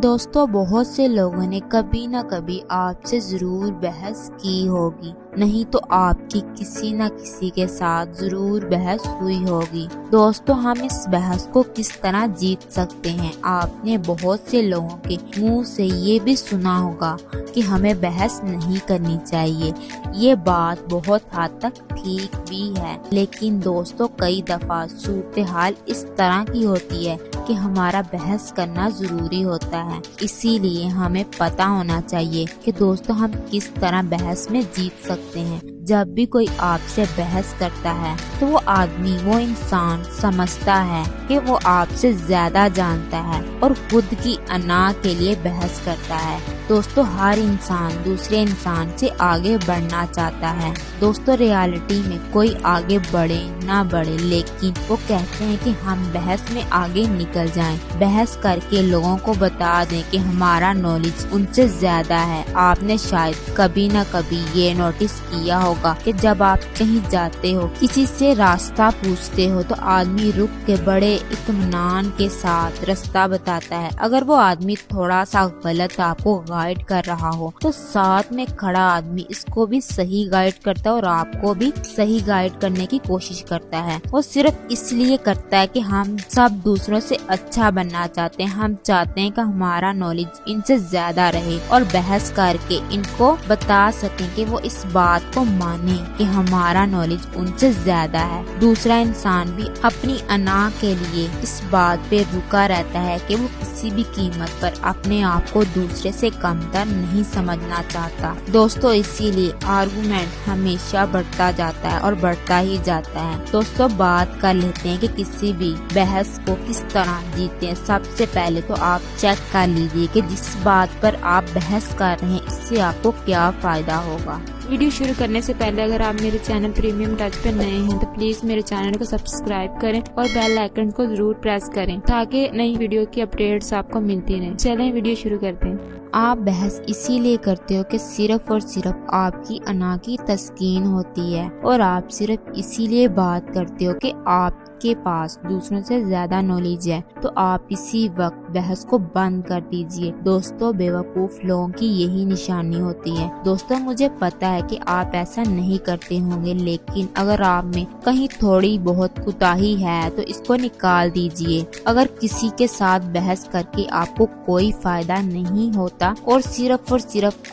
دوستوں، بہت سے لوگوں نے کبھی نہ کبھی آپ سے ضرور بحث کی ہوگی، نہیں تو آپ کی کسی نہ کسی کے ساتھ ضرور بحث ہوئی ہوگی۔ دوستوں، ہم اس بحث کو کس طرح جیت سکتے ہیں؟ آپ نے بہت سے لوگوں کے منہ سے یہ بھی سنا ہوگا کہ ہمیں بحث نہیں کرنی چاہیے۔ یہ بات بہت حد تک ٹھیک بھی ہے، لیکن دوستوں، کئی دفعہ صورتحال اس طرح کی ہوتی ہے کہ ہمارا بحث کرنا ضروری ہوتا ہے۔ اسی لیے ہمیں پتہ ہونا چاہیے کہ دوستوں، ہم کس طرح بحث میں جیت سکتے ہیں۔ جب بھی کوئی آپ سے بحث کرتا ہے تو وہ آدمی، وہ انسان سمجھتا ہے کہ وہ آپ سے زیادہ جانتا ہے اور خود کی انا کے لیے بحث کرتا ہے۔ دوستوں، ہر انسان دوسرے انسان سے آگے بڑھنا چاہتا ہے۔ دوستوں، ریالٹی میں کوئی آگے بڑھے نہ بڑھے، لیکن وہ کہتے ہیں کہ ہم بحث میں آگے نکل جائیں، بحث کر کے لوگوں کو بتا دیں کہ ہمارا نالج ان سے زیادہ ہے۔ آپ نے شاید کبھی نہ کبھی یہ نوٹس کیا ہوگا کہ جب آپ کہیں جاتے ہو، کسی سے راستہ پوچھتے ہو تو آدمی رک کے بڑے اطمینان کے ساتھ راستہ بتاتا ہے۔ اگر وہ آدمی تھوڑا سا غلط آپ کو گائیڈ کر رہا ہو تو ساتھ میں کھڑا آدمی اس کو بھی صحیح گائیڈ کرتا ہے اور آپ کو بھی صحیح گائیڈ کرنے کی کوشش کرتا ہے۔ وہ صرف اس لیے کرتا ہے کہ ہم سب دوسروں سے اچھا بننا چاہتے ہیں، ہم چاہتے ہیں کہ ہمارا نالج ان سے زیادہ رہے اور بحث کر کے ان کو بتا سکیں کہ وہ اس بات کو مانیں کہ ہمارا نالج ان سے زیادہ ہے۔ دوسرا انسان بھی اپنی انا کے لیے اس بات پہ رکا رہتا ہے کہ وہ کسی بھی قیمت پر اپنے آپ کو دوسرے سے کمتر نہیں سمجھنا چاہتا۔ دوستوں، اسی لیے آرگومنٹ ہمیشہ بڑھتا جاتا ہے اور بڑھتا ہی جاتا ہے۔ دوستوں، بات کر لیتے ہیں کہ کسی بھی بحث کو کس طرح جیتے ہیں۔ سب سے پہلے تو آپ چیک کر لیجیے کہ جس بات پر آپ بحث کر رہے ہیں اس سے آپ کو کیا فائدہ ہوگا۔ ویڈیو شروع کرنے سے پہلے اگر آپ میرے چینل پریمیم ٹچ پہ نئے ہیں تو پلیز میرے چینل کو سبسکرائب کریں اور بیل آئیکن کو ضرور پریس کریں تاکہ نئی ویڈیو کی اپڈیٹس آپ کو ملتی رہیں۔ چلیں ویڈیو شروع کرتے ہیں۔ آپ بحث اسی لیے کرتے ہو کہ صرف اور صرف آپ کی انا کی تسکین ہوتی ہے، اور آپ صرف اسی لیے بات کرتے ہو کہ آپ کے پاس دوسروں سے زیادہ نالج ہے، تو آپ اسی وقت بحث کو بند کر دیجئے۔ دوستوں، بیوقوف لوگوں کی یہی نشانی ہوتی ہے۔ دوستوں، مجھے پتا ہے کہ آپ ایسا نہیں کرتے ہوں گے، لیکن اگر آپ میں کہیں تھوڑی بہت کوتاہی ہے تو اس کو نکال دیجئے۔ اگر کسی کے ساتھ بحث کر کے آپ کو کوئی فائدہ نہیں ہوتا اور صرف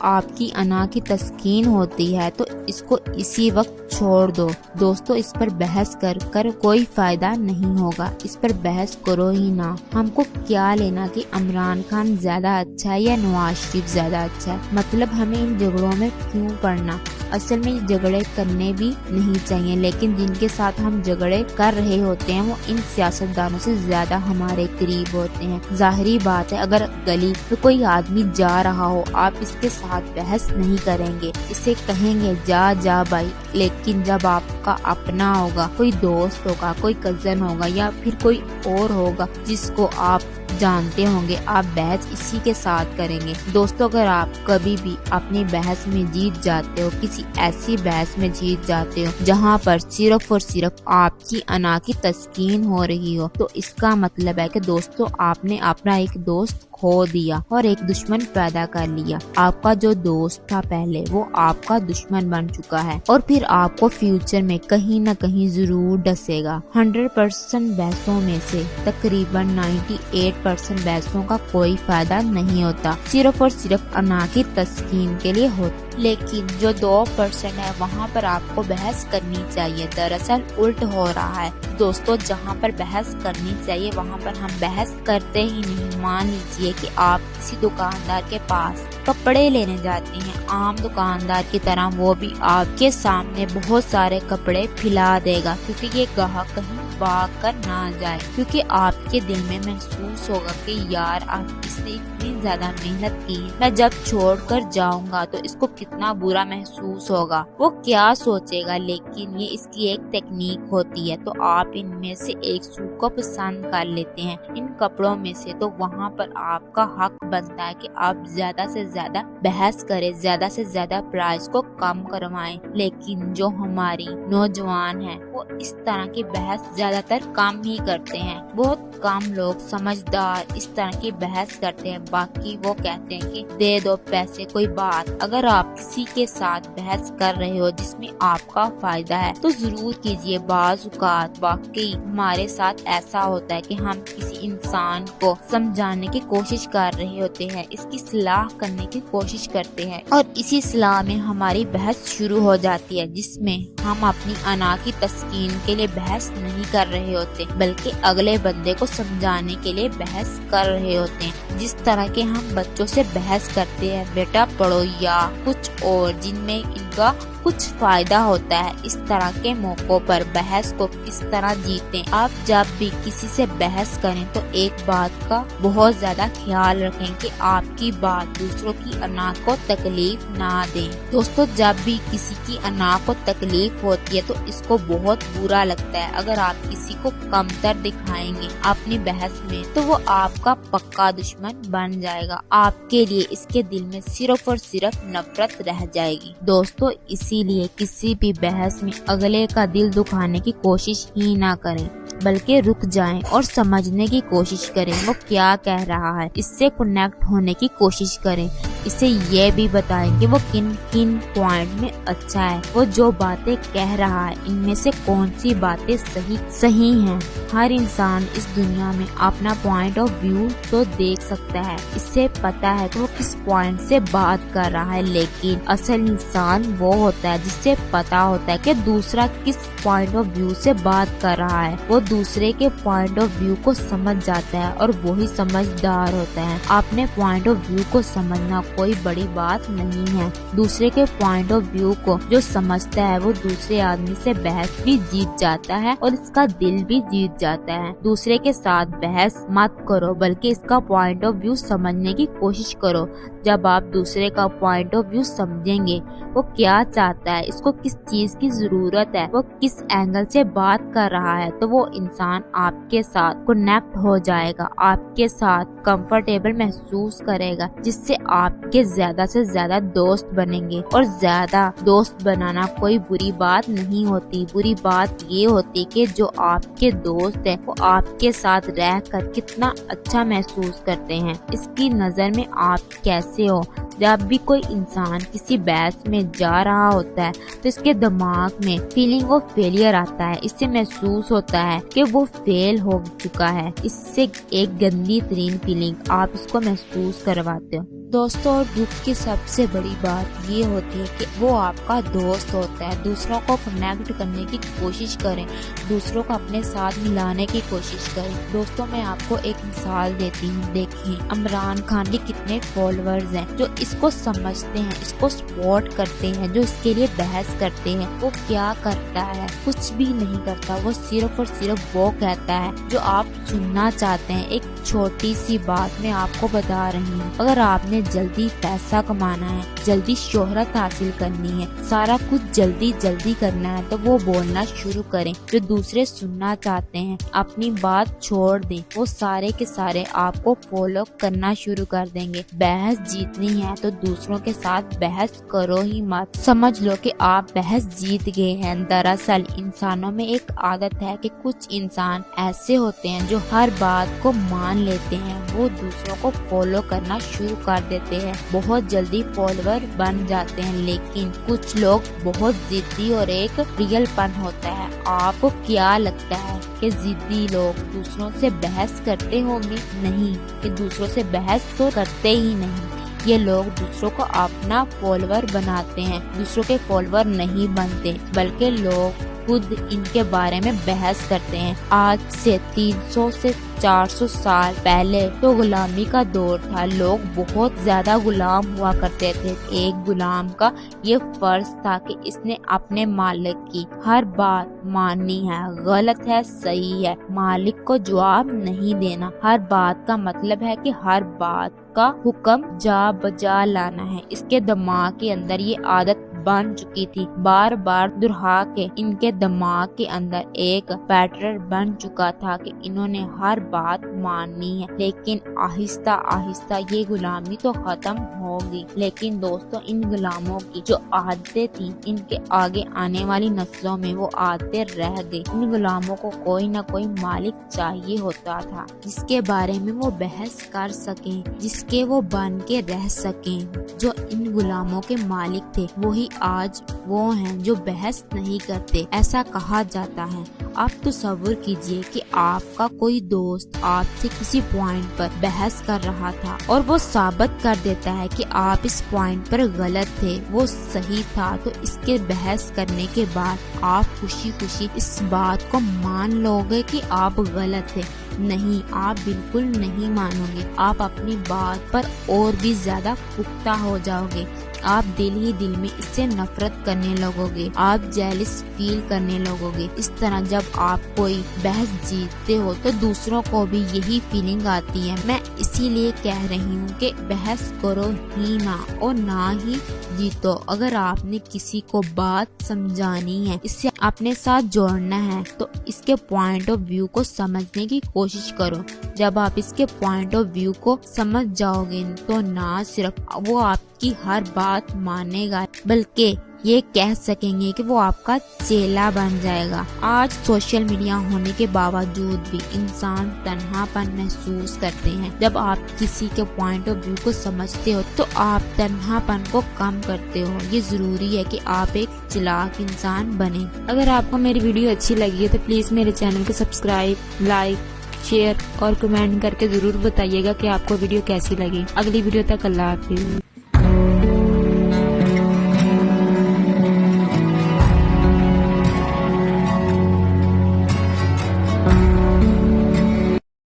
آپ کی انا کی تسکین ہوتی ہے تو اس کو اسی وقت چھوڑ دو۔ دوستوں، اس پر بحث کر کوئی فائدہ نہیں ہوگا، اس پر بحث کرو ہی نہ۔ ہم کو کیا لینا کہ عمران خان زیادہ اچھا ہے یا نواز شریف زیادہ اچھا ہے؟ مطلب ہمیں ان جھگڑوں میں کیوں پڑنا؟ اصل میں یہ جھگڑے کرنے بھی نہیں چاہیے، لیکن جن کے ساتھ ہم جھگڑے کر رہے ہوتے ہیں وہ ان سیاستدانوں سے زیادہ ہمارے قریب ہوتے ہیں۔ ظاہری بات ہے، اگر گلی میں کوئی آدمی جا رہا ہو، آپ اس کے ساتھ بحث نہیں کریں گے، اسے کہیں گے جا بھائی، لیکن جب آپ کا اپنا ہوگا، کوئی دوست ہوگا، کوئی کزن ہوگا یا پھر کوئی اور ہوگا جس کو آپ جانتے ہوں گے، آپ بحث اسی کے ساتھ کریں گے۔ دوستوں، اگر آپ کبھی بھی اپنی بحث میں جیت جاتے ہو، کسی ایسی بحث میں جیت جاتے ہو جہاں پر صرف اور صرف آپ کی انا کی تسکین ہو رہی ہو، تو اس کا مطلب ہے کہ دوستوں، آپ نے اپنا ایک دوست کھو دیا اور ایک دشمن پیدا کر لیا۔ آپ کا جو دوست تھا پہلے، وہ آپ کا دشمن بن چکا ہے اور پھر آپ کو فیوچر میں کہیں نہ کہیں ضرور ڈسے گا۔ 100% بحثوں میں سے تقریباً 98% بحثوں کا کوئی فائدہ نہیں ہوتا، صرف اور صرف انا کی تسکین کے لیے ہوتا، لیکن جو 2% ہے وہاں پر آپ کو بحث کرنی چاہیے۔ دراصل الٹ ہو رہا ہے دوستوں، جہاں پر بحث کرنی چاہیے وہاں پر ہم بحث کرتے ہی نہیں۔ مان لیجیے کہ آپ کسی دکاندار کے پاس کپڑے لینے جاتے ہیں، عام دکاندار کی طرح وہ بھی آپ کے سامنے بہت سارے کپڑے پھیلا دے گا، کیونکہ یہ گاہک کہیں بھاگ کر نہ جائے، کیونکہ آپ کے دل میں محسوس ہوگا کہ یار اب اس نے اتنی زیادہ محنت کی، میں جب چھوڑ کر جاؤں گا تو اس کو کتنا برا محسوس ہوگا، وہ کیا سوچے گا۔ لیکن یہ اس کی ایک تکنیک ہوتی ہے، تو آپ ان میں سے ایک سوٹ کو پسند کر لیتے ہیں ان کپڑوں میں سے، تو وہاں پر آپ کا حق بنتا ہے کہ آپ زیادہ سے زیادہ بحث کریں، زیادہ سے زیادہ پرائس کو کم کروائیں۔ لیکن جو ہماری نوجوان ہیں وہ اس طرح کی بحث ज्यादातर कम ही करते हैं। बहुत कम लोग समझदार इस तरह की बहस करते हैं। बाकी वो कहते हैं कि दे दो पैसे, कोई बात। अगर आप किसी के साथ बहस कर रहे हो जिसमें आपका फायदा है तो जरूर कीजिए। बाज़ औक़ात वाकई हमारे साथ ऐसा होता है कि हम किसी इंसान को समझाने की कोशिश कर रहे होते हैं, इसकी सलाह करने की कोशिश करते हैं और इसी सलाह में हमारी बहस शुरू हो जाती है, जिसमें हम अपनी अना की तस्कीन के लिए बहस नहीं कर रहे होते बल्कि अगले बंदे को समझाने के लिए बहस कर रहे होते हैं। जिस तरह के हम बच्चों से बहस करते हैं, बेटा पढ़ो या कुछ और, जिनमें इनका कुछ फायदा होता है, इस तरह के मौकों पर बहस को किस तरह जीतें। आप जब भी किसी से बहस करें तो एक बात का बहुत ज्यादा ख्याल रखें कि आपकी बात दूसरों की अना को तकलीफ ना दे। दोस्तों, जब भी किसी की अना को तकलीफ होती है तो इसको बहुत बुरा लगता है। अगर आप किसी को कमतर दिखाएंगे अपनी बहस में तो वो आपका पक्का दुश्मन बन जाएगा। आपके लिए इसके दिल में सिर्फ और सिर्फ नफरत रह जाएगी। दोस्तों, इसीलिए किसी भी बहस में अगले का दिल दुखाने की कोशिश ही ना करें, बल्कि रुक जाएं और समझने की कोशिश करें वो क्या कह रहा है। इससे कनेक्ट होने की कोशिश करें। इसे ये भी बताएं कि वो किन किन पॉइंट में अच्छा है, वो जो बातें कह रहा है इनमें से कौन सी बातें सही हैं। हर इंसान इस दुनिया में अपना पॉइंट ऑफ व्यू तो देख सकता है, इससे पता है कि वो किस पॉइंट से बात कर रहा है, लेकिन असल इंसान वो होता है जिससे पता होता है कि दूसरा किस पॉइंट ऑफ व्यू से बात कर रहा है। वो दूसरे के पॉइंट ऑफ व्यू को समझ जाता है और वही समझदार होता है। अपने पॉइंट ऑफ व्यू को समझना कोई बड़ी बात नहीं है। दूसरे के पॉइंट ऑफ व्यू को जो समझता है वो दूसरे आदमी से बहस भी जीत जाता है और इसका दिल भी जीत जाता है। दूसरे के साथ बहस मत करो बल्कि इसका पॉइंट ऑफ व्यू समझने की कोशिश करो। जब आप दूसरे का पॉइंट ऑफ व्यू समझेंगे, वो क्या चाहता है, इसको किस चीज की जरूरत है, वो किस एंगल से बात कर रहा है, तो वो इंसान आपके साथ कनेक्ट हो जाएगा, आपके साथ कंफर्टेबल महसूस करेगा, जिससे आपके ज्यादा से ज्यादा दोस्त बनेंगे। और ज्यादा दोस्त बनाना कोई बुरी बात नहीं होती। बुरी बात ये होती कि जो आपके दोस्त है वो आपके साथ रहकर कितना अच्छा महसूस करते हैं, इसकी नजर में आप कैसे हो। जब भी कोई इंसान किसी बहस में जा रहा होता है तो इसके दिमाग में फीलिंग ऑफ फेलियर आता है। इससे महसूस होता है कि वो फेल हो चुका है। इससे एक गंदी तरीन फीलिंग आप इसको महसूस करवाते हो। दोस्तों, और दुख की सबसे बड़ी बात ये होती है कि वो आपका दोस्त होता है। दूसरों को कनेक्ट करने की कोशिश करें, दूसरों को अपने साथ मिलाने की कोशिश करें। दोस्तों, मैं आपको एक मिसाल देती हूँ। देखिए, इमरान खान के कितने फॉलोअर्स हैं जो इसको समझते हैं, इसको सपोर्ट करते हैं, जो इसके लिए बहस करते हैं। वो क्या करता है? कुछ भी नहीं करता। वो सिर्फ और सिर्फ वो कहता है जो आप सुनना चाहते हैं। एक छोटी सी बात मैं आपको बता रही हूँ। अगर आपने जल्दी पैसा कमाना है, जल्दी शोहरत हासिल करनी है, सारा कुछ जल्दी जल्दी करना है, तो वो बोलना शुरू करें जो दूसरे सुनना चाहते हैं। अपनी बात छोड़ दें, वो सारे के सारे आपको फॉलो करना शुरू कर देंगे। बहस जीतनी है तो दूसरों के साथ बहस करो ही मत। समझ लो कि आप बहस जीत गए हैं। दरअसल इंसानों में एक आदत है कि कुछ इंसान ऐसे होते हैं जो हर बात को मान लेते हैं, वो दूसरों को फॉलो करना शुरू कर देते हैं, बहुत जल्दी फॉलोअर बन जाते हैं। लेकिन कुछ लोग बहुत जिद्दी और एक रियलपन होता है। आपको क्या लगता है कि जिद्दी लोग दूसरों से बहस करते होंगे? नहीं, कि दूसरों से बहस तो करते ही नहीं। ये लोग दूसरों को अपना फॉलोअर बनाते हैं, दूसरों के फॉलोअर नहीं बनते, बल्कि लोग खुद इनके बारे में बहस करते हैं। आज से 300 से 400 साल पहले तो गुलामी का दौर था। लोग बहुत ज्यादा गुलाम हुआ करते थे। एक गुलाम का ये फर्ज था कि इसने अपने मालिक की हर बात माननी है, गलत है सही है, मालिक को जवाब नहीं देना। हर बात का मतलब है कि हर बात का हुक्म जा बजा लाना है। इसके दिमाग के अंदर ये आदत बन चुकी थी। बार बार दुहरा के इनके दिमाग के अंदर एक पैटर्न बन चुका था कि इन्होंने हर बात माननी है, लेकिन आहिस्ता आहिस्ता ये गुलामी तो खत्म होगी। लेकिन दोस्तों, इन गुलामों की जो आदतें थी, इनके आगे आने वाली नस्लों में वो आदतें रह गई। इन गुलामों को कोई न कोई मालिक चाहिए होता था जिसके बारे में वो बहस कर सकें, जिसके वो बन के रह सकें। जो इन गुलामों के मालिक थे वही आज वो हैं जो बहस नहीं करते, ऐसा कहा जाता है। आप तसव्वुर कीजिए कि आपका कोई दोस्त आपसे किसी पॉइंट पर बहस कर रहा था और वो साबित कर देता है कि आप इस पॉइंट पर गलत थे, वो सही था, तो इसके बहस करने के बाद आप खुशी खुशी इस बात को मान लोगे कि आप गलत थे? नहीं, आप बिल्कुल नहीं मानोगे। आप अपनी बात पर और भी ज्यादा पुख्ता हो जाओगे। आप दिल ही दिल में इससे नफरत करने लगोगे, आप जेलस फील करने लगोगे। इस तरह जब आप कोई बहस जीतते हो तो दूसरों को भी यही फीलिंग आती है। मैं इसीलिए कह रही हूँ कि बहस करो ही ना और ना ही जीतो। अगर आपने किसी को बात समझानी है, इससे अपने साथ जोड़ना है, तो इसके पॉइंट ऑफ व्यू को समझने की कोशिश करो। जब आप इसके पॉइंट ऑफ व्यू को समझ जाओगे तो ना सिर्फ वो आपकी हर बात मानेगा, बल्कि ये कह सकेंगे कि वो आपका चेला बन जाएगा। आज सोशल मीडिया होने के बावजूद भी इंसान तन्हापन महसूस करते हैं। जब आप किसी के पॉइंट ऑफ व्यू को समझते हो तो आप तन्हापन को कम करते हो। ये जरूरी है कि आप एक चालाक इंसान बने। अगर आपको मेरी वीडियो अच्छी लगी है तो प्लीज मेरे चैनल को सब्सक्राइब, लाइक, शेयर और कमेंट करके जरूर बताइएगा कि आपको वीडियो कैसी लगी। अगली वीडियो तक अल्लाह हाफिज़।